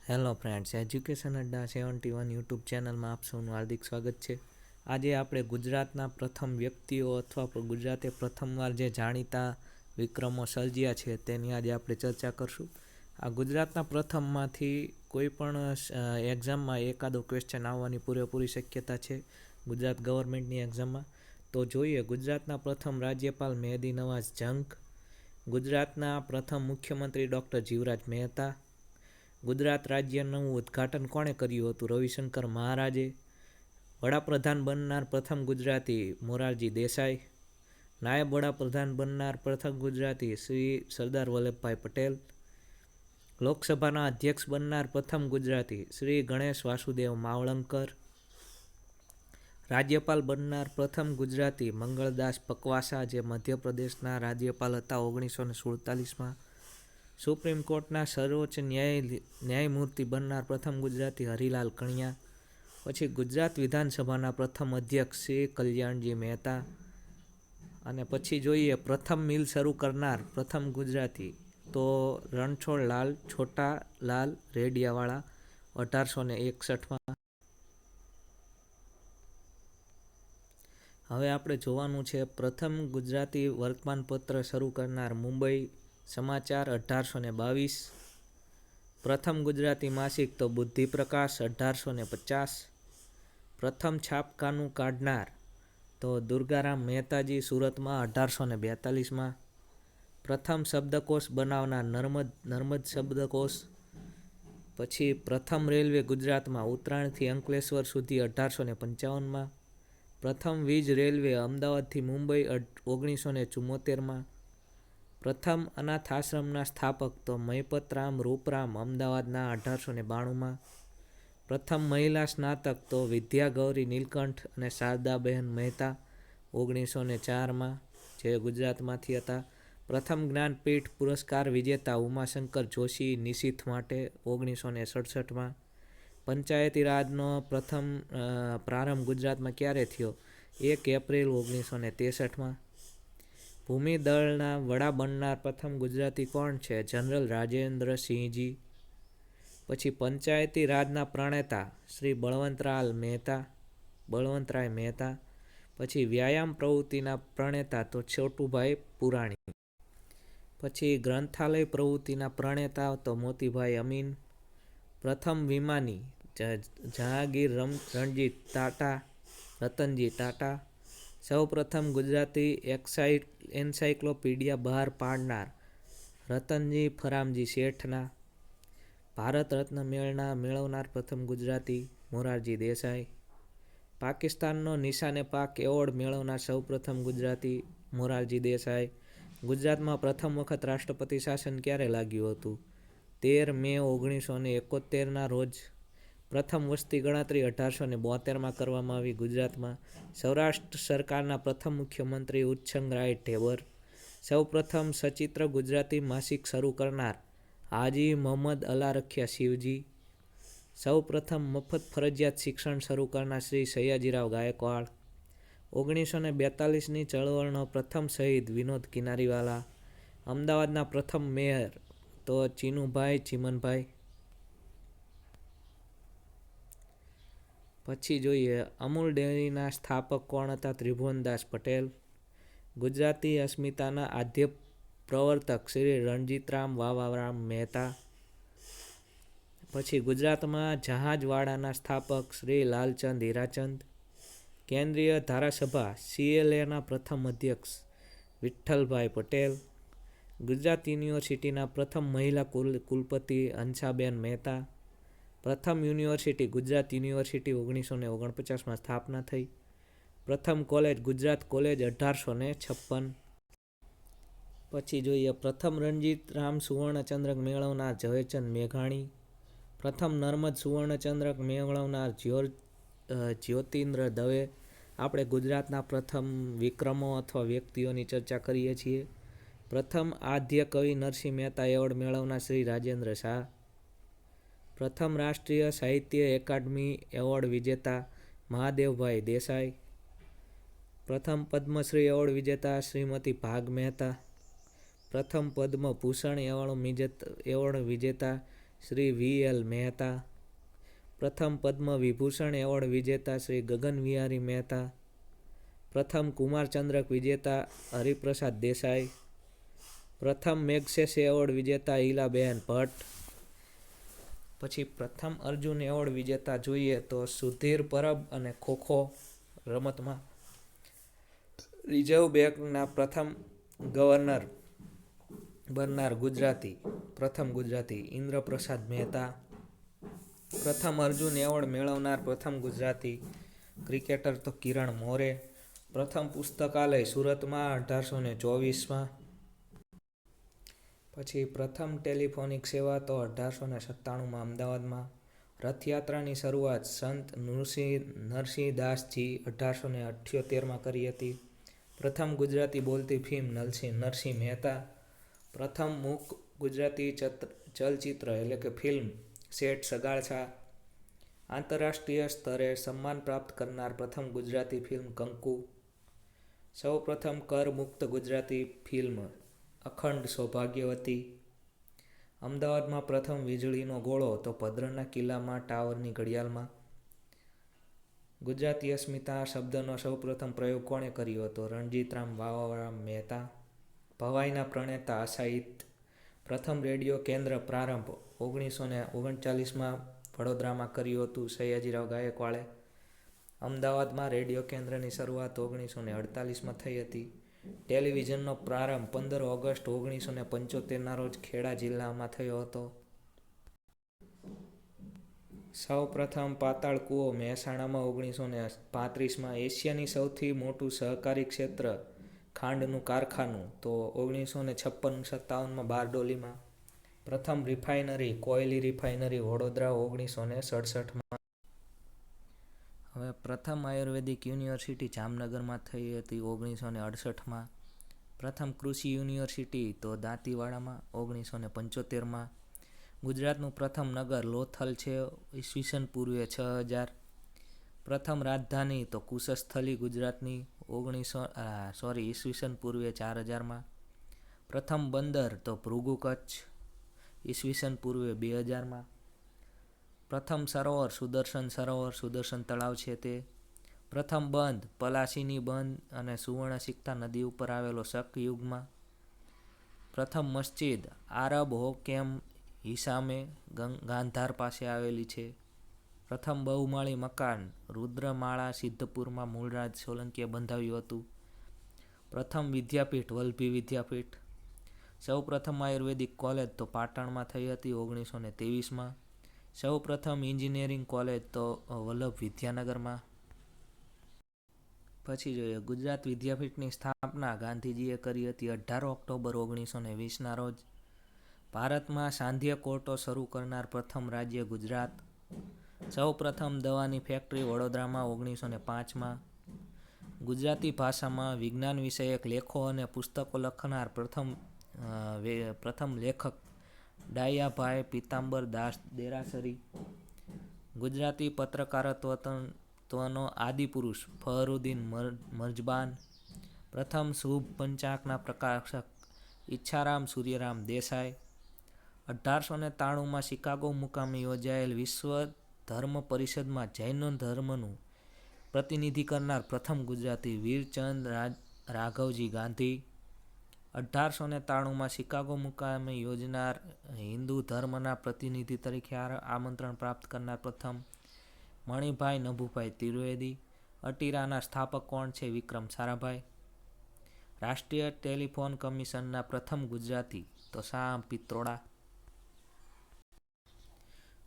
Hello friends, education અડ્ડા 71 YouTube ચેનલમાં આપ સૌનું હાર્દિક સ્વાગત છે. આજે આપણે ગુજરાતના પ્રથમ વ્યક્તિઓ અથવા ગુજરાતે પ્રથમવાર જે જાણીતા વિક્રમો સર્જ્યા છે તેની આજે આપણે ચર્ચા કરશું. આ ગુજરાતના પ્રથમમાંથી કોઈ પણ એક્ઝામમાં એકાદો ક્વેશ્ચન આવવાની પૂરેપૂરી શક્યતા છે ગુજરાત ગવર્મેન્ટની એક્ઝામમાં. તો જોઈએ, ગુજરાતના પ્રથમ રાજ્યપાલ મહેદી નવાઝ જંગ, ગુજરાતના પ્રથમ મુખ્યમંત્રી ડૉક્ટર જીવરાજ મહેતા, ગુજરાત રાજ્યનું ઉદ્ઘાટન કોણે કર્યું હતું? રવિશંકર મહારાજે. વડાપ્રધાન બનનાર પ્રથમ ગુજરાતી મોરારજી દેસાઈ, નાયબ વડાપ્રધાન બનનાર પ્રથમ ગુજરાતી શ્રી સરદાર વલ્લભભાઈ પટેલ, લોકસભાના અધ્યક્ષ બનનાર પ્રથમ ગુજરાતી શ્રી ગણેશ વાસુદેવ માવળંકર, રાજ્યપાલ બનનાર પ્રથમ ગુજરાતી મંગળદાસ પકવાસા, જે મધ્યપ્રદેશના રાજ્યપાલ હતા 1947માં, સુપ્રીમ કોર્ટના સર્વોચ્ચ ન્યાયમૂર્તિ બનનાર પ્રથમ ગુજરાતી હરિલાલ કણિયા, પછી ગુજરાત વિધાનસભાના પ્રથમ અધ્યક્ષ શ્રી કલ્યાણજી મહેતા, અને પછી જોઈએ પ્રથમ મિલ શરૂ કરનાર પ્રથમ ગુજરાતી તો રણછોડલાલ છોટાલાલ રેડિયાવાળા 1861માં. હવે આપણે જોવાનું છે પ્રથમ ગુજરાતી વર્તમાનપત્ર શરૂ કરનાર મુંબઈ સમાચાર 1822, પ્રથમ ગુજરાતી માસિક તો બુદ્ધિપ્રકાશ 1850, પ્રથમ છાપખાનું કાઢનાર તો દુર્ગારામ મહેતાજી સુરતમાં 1842માં, પ્રથમ શબ્દકોશ બનાવનાર નર્મદ શબ્દકોશ, પછી પ્રથમ રેલવે ગુજરાતમાં ઉત્તરાયણથી અંકલેશ્વર સુધી 1855માં, પ્રથમ વીજ રેલવે અમદાવાદથી મુંબઈ 1974માં, પ્રથમ અનાથ આશ્રમના સ્થાપક તો મહિપતરામ રૂપરામ અમદાવાદના 1892માં, પ્રથમ મહિલા સ્નાતક તો વિદ્યા ગૌરી નીલકંઠ અને શારદાબહેન મહેતા 1904માં, જે ગુજરાતમાંથી હતા, પ્રથમ જ્ઞાનપીઠ પુરસ્કાર વિજેતા ઉમાશંકર જોશી નિશીથ માટે 1967માં, પંચાયતી રાજનો પ્રથમ પ્રારંભ ગુજરાતમાં ક્યારે થયો? 1 એપ્રિલ 1963માં, ભૂમિદળના વડા બનનાર પ્રથમ ગુજરાતી કોણ છે? જનરલ રાજેન્દ્ર સિંહજી. પછી પંચાયતી રાજના પ્રણેતા શ્રી બળવંતરાય મહેતા, પછી વ્યાયામ પ્રવૃત્તિના પ્રણેતા તો છોટુભાઈ પુરાણી, પછી ગ્રંથાલય પ્રવૃત્તિના પ્રણેતા તો મોતીભાઈ અમીન, પ્રથમ વિમાની જહાંગીર રતનજી ટાટા, સૌ પ્રથમ ગુજરાતી એન્સાઇક્લોપીડિયા બહાર પાડનાર રતનજી ફરામજી શેઠના, ભારત રત્ન મેળવનાર પ્રથમ ગુજરાતી મોરારજી દેસાઈ, પાકિસ્તાનનો નિશાને પાક એવોર્ડ મેળવનાર સૌ પ્રથમ ગુજરાતી મોરારજી દેસાઈ, ગુજરાતમાં પ્રથમ વખત રાષ્ટ્રપતિ શાસન ક્યારે લાગ્યું હતું? 13 મે 1971ના રોજ, પ્રથમ વસ્તી ગણતરી 1872માં કરવામાં આવી ગુજરાતમાં, સૌરાષ્ટ્ર સરકારના પ્રથમ મુખ્યમંત્રી ઉચ્છંગરાય ઢેબર, સૌ પ્રથમ સચિત્ર ગુજરાતી માસિક શરૂ કરનાર હાજી મોહમ્મદ અલા રખિયા શિવજી, સૌ પ્રથમ મફત ફરજિયાત શિક્ષણ શરૂ કરનાર શ્રી સયાજીરાવ ગાયકવાડ, 1942ની ચળવળનો પ્રથમ શહીદ વિનોદ કિનારીવાલા, અમદાવાદના પ્રથમ મેયર તો ચીનુભાઈ ચીમનભાઈ. પછી જોઈએ અમૂલ ડેરીના સ્થાપક કોણ હતા? ત્રિભુવનદાસ પટેલ, ગુજરાતી અસ્મિતાના આદ્ય પ્રવર્તક શ્રી રણજીતરામ વાવારામ મહેતા, પછી ગુજરાતમાં જહાજવાડાના સ્થાપક શ્રી લાલચંદ હીરાચંદ, કેન્દ્રીય ધારાસભા CLAના પ્રથમ અધ્યક્ષ વિઠ્ઠલભાઈ પટેલ, ગુજરાત યુનિવર્સિટીના પ્રથમ મહિલા કુલપતિ હંસાબેન મહેતા, પ્રથમ યુનિવર્સિટી ગુજરાત યુનિવર્સિટી 1949માં સ્થાપના થઈ, પ્રથમ કોલેજ ગુજરાત કોલેજ 1856. પછી જોઈએ પ્રથમ રણજીત રામ સુવર્ણચંદ્રક મેળવનાર ઝવેરચંદ મેઘાણી, પ્રથમ નર્મદ સુવર્ણચંદ્રક મેળવનાર જ્યોતિન્દ્ર દવે. આપણે ગુજરાતના પ્રથમ વિક્રમો અથવા વ્યક્તિઓની ચર્ચા કરીએ છીએ. પ્રથમ આદ્ય કવિ નરસિંહ મહેતા એવોર્ડ મેળવનાર શ્રી રાજેન્દ્ર શાહ, પ્રથમ રાષ્ટ્રીય સાહિત્ય એકાડમી એવોર્ડ વિજેતા મહાદેવભાઈ દેસાઈ, પ્રથમ પદ્મશ્રી એવોર્ડ વિજેતા શ્રીમતી ભાગ મહેતા, પ્રથમ પદ્મભૂષણ એવોર્ડ વિજેતા શ્રી V.L. મહેતા. પ્રથમ પદ્મ વિભૂષણ એવોર્ડ વિજેતા શ્રી ગગન વિહારી મહેતા. પ્રથમ કુમારચંદ્રક વિજેતા હરિપ્રસાદ દેસાઈ. પ્રથમ મેગ્સેસે એવોર્ડ વિજેતા ઈલાબેન ભટ્ટ. પછી પ્રથમ અર્જુન એવોર્ડ વિજેતા જોઈએ તો સુધીર પરબ અને ખોખો રમતમાં. રિઝર્વ બેંકના પ્રથમ ગવર્નર બનનાર પ્રથમ ગુજરાતી ઇન્દ્રપ્રસાદ મહેતા. પ્રથમ અર્જુન એવોર્ડ મેળવનાર પ્રથમ ગુજરાતી ક્રિકેટર તો કિરણ મોરે. પ્રથમ પુસ્તકાલય સુરતમાં 1824માં. પછી પ્રથમ ટેલિફોનિક સેવા તો 1897માં અમદાવાદમાં. રથયાત્રાની શરૂઆત સંત નરસિંહદાસજી 1878માં કરી હતી. પ્રથમ ગુજરાતી બોલતી ફિલ્મ નરસિંહ મહેતા. પ્રથમ મૂક ગુજરાતી ચલચિત્ર એટલે કે ફિલ્મ શેઠ સગાળશા. આંતરરાષ્ટ્રીય સ્તરે સન્માન પ્રાપ્ત કરનાર પ્રથમ ગુજરાતી ફિલ્મ કંકુ. સૌ પ્રથમ કર મુક્ત ગુજરાતી ફિલ્મ અખંડ સૌભાગ્યવતી. અમદાવાદમાં પ્રથમ વીજળીનો ગોળો તો ભદ્રના કિલ્લામાં ટાવરની ઘડિયાળમાં. ગુજરાતી અસ્મિતા શબ્દનો સૌપ્રથમ પ્રયોગ કોણે કર્યો હતો? રણજીતરામ વાવરા મહેતા. ભવાઈના પ્રણેતા આશાઈત. પ્રથમ રેડિયો કેન્દ્ર પ્રારંભ 1939માં વડોદરામાં કર્યું હતું સયાજીરાવ ગાયકવાડે. અમદાવાદમાં રેડિયો કેન્દ્રની શરૂઆત 1948માં થઈ હતી. ટેલિવિઝનનો પ્રારંભ 15 ઓગસ્ટ 1975ના રોજ ખેડા જિલ્લામાં થયો હતો. સૌ પ્રથમ પાતાળ કૂવો મહેસાણામાં 1935માં. એશિયાની સૌથી મોટું સહકારી ક્ષેત્ર ખાંડનું કારખાનું તો 1956-57માં બારડોલીમાં. પ્રથમ રિફાઇનરી કોયલી રિફાઇનરી વડોદરા 1967માં. હવે પ્રથમ આયુર્વેદિક યુનિવર્સિટી જામનગરમાં થઈ હતી 1968માં. પ્રથમ કૃષિ યુનિવર્સિટી તો દાંતીવાડામાં 1975માં. ગુજરાતનું પ્રથમ નગર લોથલ છે ઈસવીસન પૂર્વે 6000. પ્રથમ રાજધાની તો કુશસ્થલી ગુજરાતની ઈસવીસન પૂર્વે 4000માં. પ્રથમ બંદર તો ભૃગુ કચ્છ ઈસવીસન પૂર્વે 2000માં. પ્રથમ સરોવર સુદર્શન તળાવ છે તે. પ્રથમ બંધ પલાશીની બંધ અને સુવર્ણસિક્તા નદી ઉપર આવેલો શક યુગમાં. પ્રથમ મસ્જિદ આરબ હોકેમ હિસામે ગાંધાર પાસે આવેલી છે. પ્રથમ બહુમાળી મકાન રુદ્રમાળા સિદ્ધપુરમાં મૂળરાજ સોલંકીએ બંધાવ્યું હતું. પ્રથમ વિદ્યાપીઠ વલ્લભી વિદ્યાપીઠ. સૌ પ્રથમ આયુર્વેદિક કોલેજ તો પાટણમાં થઈ હતી 1923માં. સૌ પ્રથમ એન્જિનિયરિંગ કોલેજ તો વલ્લભ વિદ્યાનગરમાં. પછી જોઈએ ગુજરાત વિદ્યાપીઠની સ્થાપના ગાંધીજીએ કરી હતી 18 ઓક્ટોબર 1920ના રોજ. ભારતમાં સાંધ્ય કોર્ટો શરૂ કરનાર પ્રથમ રાજ્ય ગુજરાત. સૌ પ્રથમ દવાની ફેક્ટરી વડોદરામાં 1905માં. ગુજરાતી ભાષામાં વિજ્ઞાન વિષયક લેખો અને પુસ્તકો લખનાર પ્રથમ લેખક ડાયાભાઈ પીતાંબર દાસ દેરાસરી. ગુજરાતી પત્રકારત્વનો આદિપુરુષ ફખરુદ્દીન મર્જબાન. પ્રથમ શુભ પંચાંગના પ્રકાશક ઈચ્છારામ સૂર્યરામ દેસાઈ. 1893માં શિકાગો મુકામે યોજાયેલ વિશ્વ ધર્મ પરિષદમાં જૈન ધર્મનું પ્રતિનિધિ કરનાર પ્રથમ ગુજરાતી વીરચંદ રાઘવજી ગાંધી. 1893માં શિકાગો મુકામે યોજનાર હિન્દુ ધર્મના પ્રતિનિધિ તરીકે આમંત્રણ પ્રાપ્ત કરનાર પ્રથમ મણિભાઈ નભુભાઈ ત્રિવેદી. અટીરાના સ્થાપક કોણ છે? વિક્રમ સારાભાઈ. રાષ્ટ્રીય ટેલિફોન કમિશનના પ્રથમ ગુજરાતી તો શામ પિત્રોડા.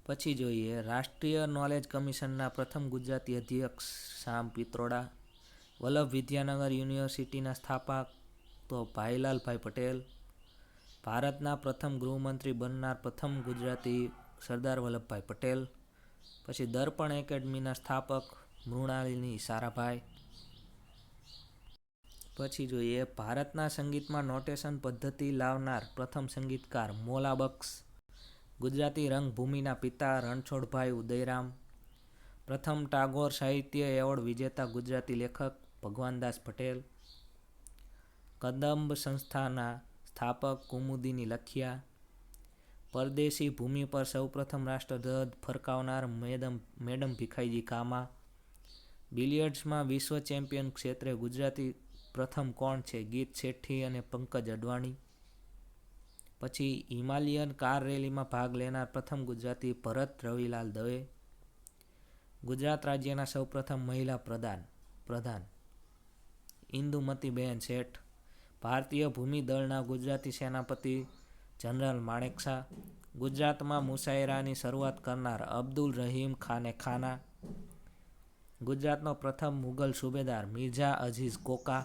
પછી જોઈએ રાષ્ટ્રીય નોલેજ કમિશનના પ્રથમ ગુજરાતી અધ્યક્ષ શામ પિત્રોડા. વલ્લભ વિદ્યાનગર યુનિવર્સિટીના સ્થાપક તો ભાઈલાલભાઈ પટેલ. ભારતના પ્રથમ ગૃહમંત્રી બનનાર પ્રથમ ગુજરાતી સરદાર વલ્લભભાઈ પટેલ. પછી દર્પણ એકેડમીના સ્થાપક મૃણાલિની સારાભાઈ. પછી જોઈએ ભારતના સંગીતમાં નોટેશન પદ્ધતિ લાવનાર પ્રથમ સંગીતકાર મોલાબક્ષ. ગુજરાતી રંગભૂમિના પિતા રણછોડભાઈ ઉદયરામ. પ્રથમ ટાગોર સાહિત્ય એવોર્ડ વિજેતા ગુજરાતી લેખક ભગવાનદાસ પટેલ. કદંબ સંસ્થાના સ્થાપક કુમુદિની લખિયા. પરદેશી ભૂમિ પર સૌપ્રથમ રાષ્ટ્રધ્વજ ફરકાવનાર મેડમ ભીખાઈજી કામા. બિલિયર્ડ્સમાં વિશ્વ ચેમ્પિયન ક્ષેત્રે ગુજરાતી પ્રથમ કોણ છે? ગીત શેઠી અને પંકજ અડવાણી. પછી હિમાલયન કાર રેલીમાં ભાગ લેનાર પ્રથમ ગુજરાતી ભરત રવિલાલ દવે. ગુજરાત રાજ્યના સૌપ્રથમ મહિલા પ્રધાન ઇન્દુમતીબેન શેઠ. ભારતીય ભૂમિ દળના ગુજરાતી સેનાપતિ જનરલ માણેકશા. ગુજરાતમાં મુશાયરાની શરૂઆત કરનાર અબ્દુલ રહીમ ખાને ખાના. ગુજરાતનો પ્રથમ મુગલ સુબેદાર મિર્ઝા અઝીઝ કોકા.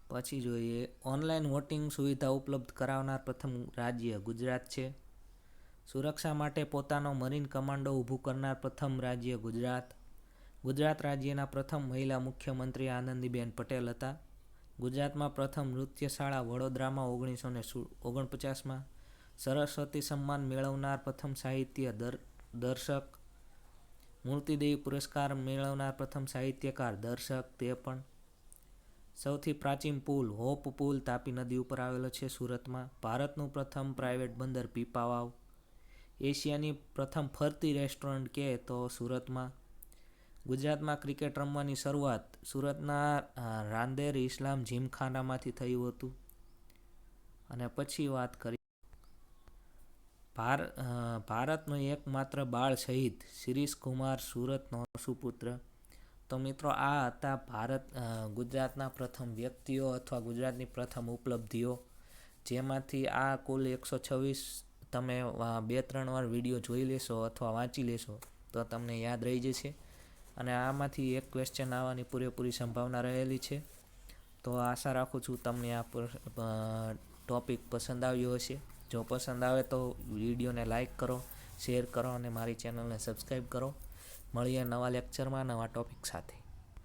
પછી જોઈએ ઓનલાઈન વોટિંગ સુવિધા ઉપલબ્ધ કરાવનાર પ્રથમ રાજ્ય ગુજરાત છે. સુરક્ષા માટે પોતાનો મરીન કમાન્ડો ઊભું કરનાર પ્રથમ રાજ્ય ગુજરાત. ગુજરાત રાજ્યના પ્રથમ મહિલા મુખ્યમંત્રી આનંદીબેન પટેલ હતા. ગુજરાતમાં પ્રથમ નૃત્યશાળા વડોદરામાં 1949માં. સરસ્વતી સન્માન મેળવનાર પ્રથમ સાહિત્ય દર્શક. મૂર્તિદેવી પુરસ્કાર મેળવનાર પ્રથમ સાહિત્યકાર દર્શક. તે પણ સૌથી પ્રાચીન પુલ હોપ પુલ તાપી નદી ઉપર આવેલો છે સુરતમાં. ભારતનું પ્રથમ પ્રાઇવેટ બંદર પીપાવાવ. એશિયાની પ્રથમ ફરતી રેસ્ટોરન્ટ કે તો સુરતમાં. ગુજરાતમાં ક્રિકેટ રમવાની શરૂઆત સુરતના રાંદેર ઇસ્લામ જીમખાનામાંથી થયું હતું. અને પછી વાત કરી ભારતનો એકમાત્ર બાળ શહીદ શિરીષ કુમાર સુરતનો સુપુત્ર. તો મિત્રો આ હતા ગુજરાતના પ્રથમ વ્યક્તિઓ અથવા ગુજરાતની પ્રથમ ઉપલબ્ધિઓ, જેમાંથી આ કુલ 126 તમે 2-3 વાર વિડીયો જોઈ લેશો અથવા વાંચી લેશો તો તમને યાદ રહી જશે. અને આમાંથી એક ક્વેશ્ચન આવવાની પૂરેપૂરી સંભાવના રહેલી છે. તો આશા રાખું છું તમને આ ટૉપિક પસંદ આવ્યો હશે. જો પસંદ આવે તો વિડીયોને લાઇક કરો, શેર કરો અને મારી ચેનલને સબસ્ક્રાઈબ કરો. મળીએ નવા લેક્ચરમાં નવા ટૉપિક સાથે.